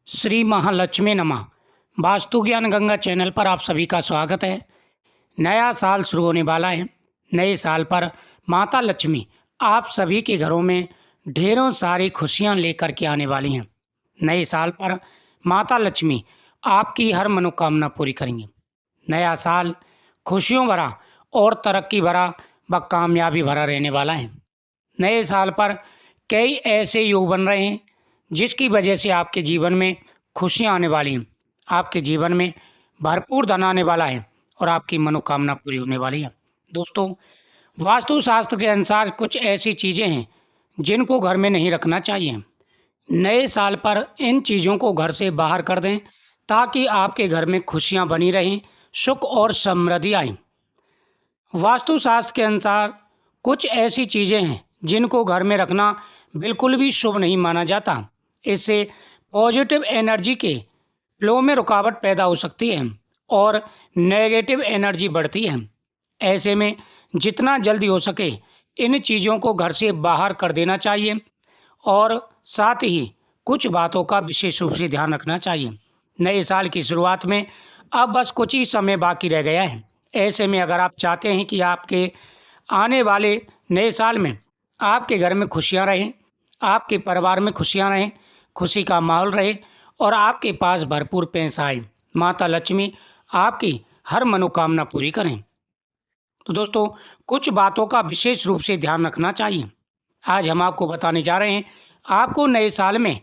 श्री महालक्ष्मी नमः। वास्तु ज्ञान गंगा चैनल पर आप सभी का स्वागत है। नया साल शुरू होने वाला है। नए साल पर माता लक्ष्मी आप सभी के घरों में ढेरों सारी खुशियां लेकर के आने वाली हैं। नए साल पर माता लक्ष्मी आपकी हर मनोकामना पूरी करेंगी। नया साल खुशियों भरा और तरक्की भरा व कामयाबी भरा रहने वाला है। नए साल पर कई ऐसे योग बन रहे हैं जिसकी वजह से आपके जीवन में खुशियां आने वाली हैं। आपके जीवन में भरपूर धन आने वाला है और आपकी मनोकामना पूरी होने वाली है। दोस्तों, वास्तुशास्त्र के अनुसार कुछ ऐसी चीज़ें हैं जिनको घर में नहीं रखना चाहिए। नए साल पर इन चीज़ों को घर से बाहर कर दें ताकि आपके घर में खुशियां बनी रहें, सुख और समृद्धि आए। वास्तुशास्त्र के अनुसार कुछ ऐसी चीज़ें हैं जिनको घर में रखना बिल्कुल भी शुभ नहीं माना जाता। इससे पॉजिटिव एनर्जी के फ्लो में रुकावट पैदा हो सकती है और नेगेटिव एनर्जी बढ़ती है। ऐसे में जितना जल्दी हो सके इन चीज़ों को घर से बाहर कर देना चाहिए और साथ ही कुछ बातों का विशेष रूप से ध्यान रखना चाहिए। नए साल की शुरुआत में अब बस कुछ ही समय बाकी रह गया है। ऐसे में अगर आप चाहते हैं कि आपके आने वाले नए साल में आपके घर में खुशियां रहें, आपके परिवार में खुशियां रहें, खुशी का माहौल रहे और आपके पास भरपूर पैसा आए, माता लक्ष्मी आपकी हर मनोकामना पूरी करें, तो दोस्तों कुछ बातों का विशेष रूप से ध्यान रखना चाहिए। आज हम आपको बताने जा रहे हैं आपको नए साल में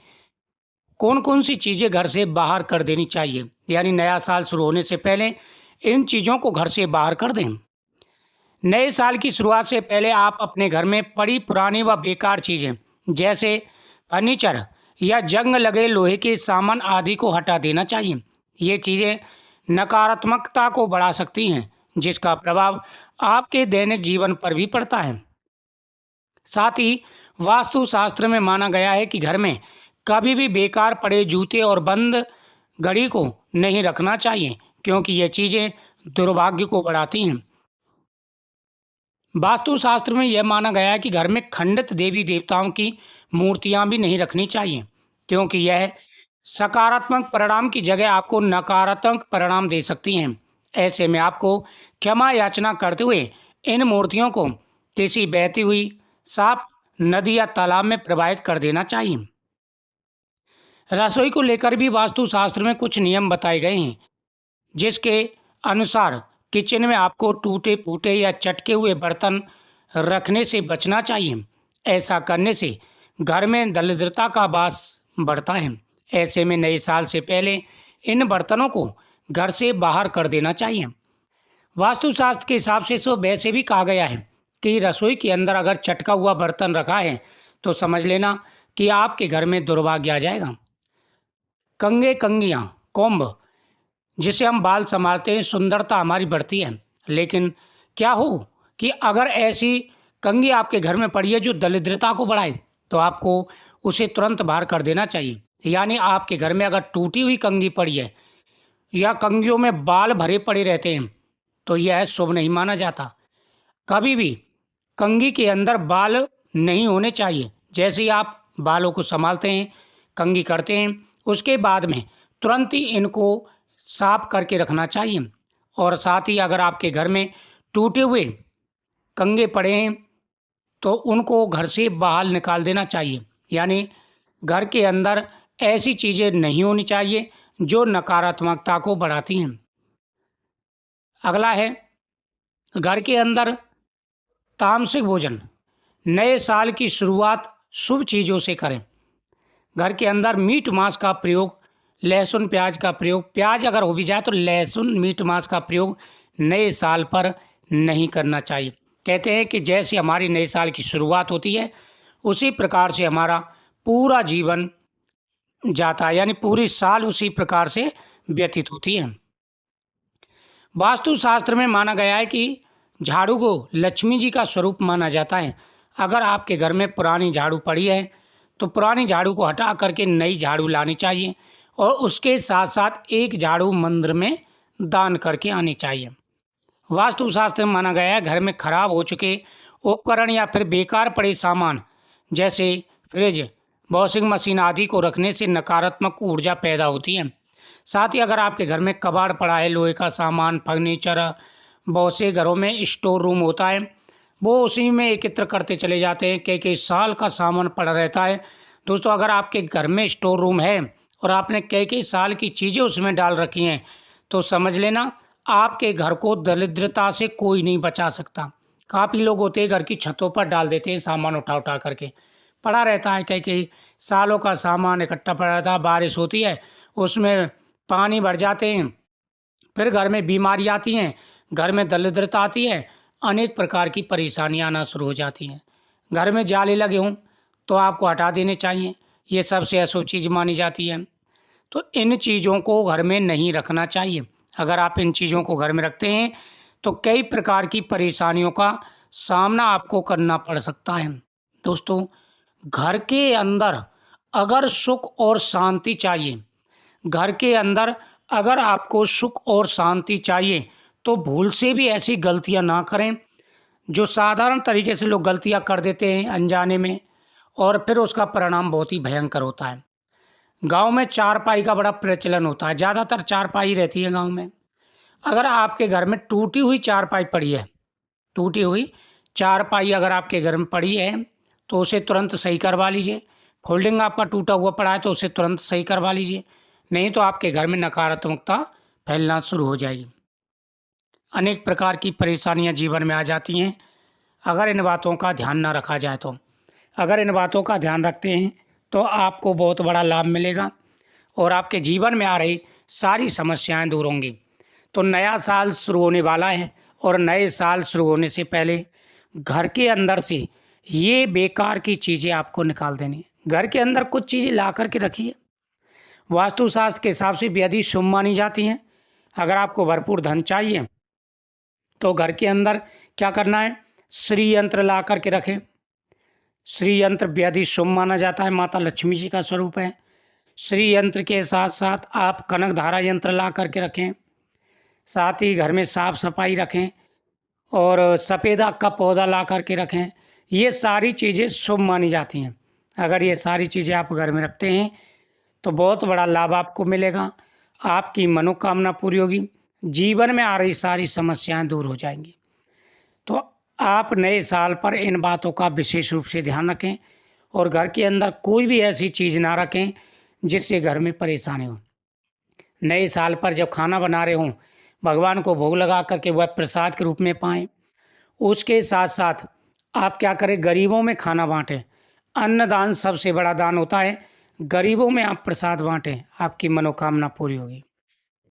कौन कौन सी चीज़ें घर से बाहर कर देनी चाहिए। यानी नया साल शुरू होने से पहले इन चीज़ों को घर से बाहर कर दें। नए साल की शुरुआत से पहले आप अपने घर में पड़ी पुरानी व बेकार चीज़ें जैसे फर्नीचर या जंग लगे लोहे के सामान आदि को हटा देना चाहिए। ये चीज़ें नकारात्मकता को बढ़ा सकती हैं जिसका प्रभाव आपके दैनिक जीवन पर भी पड़ता है। साथ ही वास्तुशास्त्र में माना गया है कि घर में कभी भी बेकार पड़े जूते और बंद घड़ी को नहीं रखना चाहिए क्योंकि ये चीज़ें दुर्भाग्य को बढ़ाती हैं। वास्तुशास्त्र में यह माना गया है कि घर में खंडित देवी देवताओं की मूर्तियां भी नहीं रखनी चाहिए क्योंकि यह सकारात्मक परिणाम की जगह आपको नकारात्मक परिणाम दे सकती हैं। ऐसे में आपको क्षमा याचना करते हुए इन मूर्तियों को किसी बहती हुई साफ नदी या तालाब में प्रवाहित कर देना चाहिए। रसोई को लेकर भी वास्तुशास्त्र में कुछ नियम बताए गए हैं जिसके अनुसार किचन में आपको टूटे फूटे या चटके हुए बर्तन रखने से बचना चाहिए। ऐसा करने से घर में दरिद्रता का वास बढ़ता है। ऐसे में नए साल से पहले इन बर्तनों को घर से बाहर कर देना चाहिए। वास्तुशास्त्र के हिसाब से तो वैसे भी कहा गया है कि रसोई के अंदर अगर चटका हुआ बर्तन रखा है तो समझ लेना कि आपके घर में दुर्भाग्य आ जाएगा। कंघे कंघियाँ कोम्ब जिसे हम बाल संभालते हैं, सुंदरता हमारी बढ़ती है, लेकिन क्या हो कि अगर ऐसी कंघी आपके घर में पड़ी है जो दरिद्रता को बढ़ाए तो आपको उसे तुरंत बाहर कर देना चाहिए। यानी आपके घर में अगर टूटी हुई कंघी पड़ी है या कंघियों में बाल भरे पड़े रहते हैं तो यह शुभ नहीं माना जाता। कभी भी कंघी के अंदर बाल नहीं होने चाहिए। जैसे ही आप बालों को संभालते हैं, कंघी करते हैं, उसके बाद में तुरंत ही इनको साफ करके रखना चाहिए। और साथ ही अगर आपके घर में टूटे हुए कंघे पड़े हैं तो उनको घर से बाहर निकाल देना चाहिए। यानी घर के अंदर ऐसी चीज़ें नहीं होनी चाहिए जो नकारात्मकता को बढ़ाती हैं। अगला है घर के अंदर तामसिक भोजन। नए साल की शुरुआत शुभ चीज़ों से करें। घर के अंदर मीट मांस का प्रयोग, लहसुन प्याज का प्रयोग, प्याज अगर हो भी जाए तो लहसुन मीट मांस का प्रयोग नए साल पर नहीं करना चाहिए। कहते हैं कि जैसे हमारी नए साल की शुरुआत होती है उसी प्रकार से हमारा पूरा जीवन जाता है, यानी पूरी साल उसी प्रकार से व्यतीत होती है। वास्तुशास्त्र में माना गया है कि झाड़ू को लक्ष्मी जी का स्वरूप माना जाता है। अगर आपके घर में पुरानी झाड़ू पड़ी है तो पुरानी झाड़ू को हटा करके नई झाड़ू लानी चाहिए और उसके साथ साथ एक झाड़ू मंदिर में दान करके आनी चाहिए। वास्तुशास्त्र में माना गया है घर में खराब हो चुके उपकरण या फिर बेकार पड़े सामान जैसे फ्रिज, वॉशिंग मशीन आदि को रखने से नकारात्मक ऊर्जा पैदा होती है। साथ ही अगर आपके घर में कबाड़ पड़ा है, लोहे का सामान, फर्नीचर, बहुत से घरों में स्टोर रूम होता है, वो उसी में एकत्र करते चले जाते हैं, कई साल का सामान पड़ा रहता है। दोस्तों, अगर आपके घर में स्टोर रूम है और आपने कई साल की चीज़ें उसमें डाल रखी हैं, तो समझ लेना आपके घर को दरिद्रता से कोई नहीं बचा सकता। काफ़ी लोग होते हैं घर की छतों पर डाल देते हैं सामान उठा उठा करके, पड़ा रहता है, कई सालों का सामान इकट्ठा पड़ा रहता है, बारिश होती है उसमें पानी भर जाते हैं, फिर घर में बीमारी आती हैं, घर में दरिद्रता आती है, अनेक प्रकार की परेशानियां आना शुरू हो जाती हैं। घर में जाले लगे हों तो आपको हटा देने चाहिए, ये सबसे अशुभ चीज़ मानी जाती है। तो इन चीज़ों को घर में नहीं रखना चाहिए। अगर आप इन चीज़ों को घर में रखते हैं तो कई प्रकार की परेशानियों का सामना आपको करना पड़ सकता है। दोस्तों, घर के अंदर अगर सुख और शांति चाहिए, घर के अंदर अगर आपको सुख और शांति चाहिए, तो भूल से भी ऐसी गलतियां ना करें जो साधारण तरीके से लोग गलतियां कर देते हैं अनजाने में, और फिर उसका परिणाम बहुत ही भयंकर होता है। गांव में चारपाई का बड़ा प्रचलन होता है, ज़्यादातर चारपाई रहती है गांव में। अगर आपके घर में टूटी हुई चारपाई पड़ी है, टूटी हुई चारपाई अगर आपके घर में पड़ी है, तो उसे तुरंत सही करवा लीजिए। फोल्डिंग आपका टूटा हुआ पड़ा है तो उसे तुरंत सही करवा लीजिए, नहीं तो आपके घर में नकारात्मकता फैलना शुरू हो जाएगी। अनेक प्रकार की परेशानियां जीवन में आ जाती हैं अगर इन बातों का ध्यान ना रखा जाए तो। अगर इन बातों का ध्यान रखते हैं तो आपको बहुत बड़ा लाभ मिलेगा और आपके जीवन में आ रही सारी समस्याएं दूर होंगी। तो नया साल शुरू होने वाला है और नए साल शुरू होने से पहले घर के अंदर से ये बेकार की चीज़ें आपको निकाल देनी है। घर के अंदर कुछ चीज़ें ला कर के रखिए, वास्तुशास्त्र के हिसाब से बेहद ही शुभ मानी जाती हैं। अगर आपको भरपूर धन चाहिए तो घर के अंदर क्या करना है, श्री यंत्र ला कर के रखें। श्री यंत्र बेहद ही शुभ माना जाता है, माता लक्ष्मी जी का स्वरूप है। श्री यंत्र के साथ साथ आप कनक धारा यंत्र ला करके रखें। साथ ही घर में साफ सफाई रखें और सफ़ेदा का पौधा ला करके रखें। ये सारी चीज़ें शुभ मानी जाती हैं। अगर ये सारी चीज़ें आप घर में रखते हैं तो बहुत बड़ा लाभ आपको मिलेगा, आपकी मनोकामना पूरी होगी, जीवन में आ रही सारी समस्याएं दूर हो जाएंगी। तो आप नए साल पर इन बातों का विशेष रूप से ध्यान रखें और घर के अंदर कोई भी ऐसी चीज़ ना रखें जिससे घर में परेशानी हो। नए साल पर जब खाना बना रहे हों, भगवान को भोग लगा करके वह प्रसाद के रूप में पाएं। उसके साथ साथ आप क्या करें, गरीबों में खाना बांटें। अन्नदान सबसे बड़ा दान होता है, गरीबों में आप प्रसाद बांटें, आपकी मनोकामना पूरी होगी।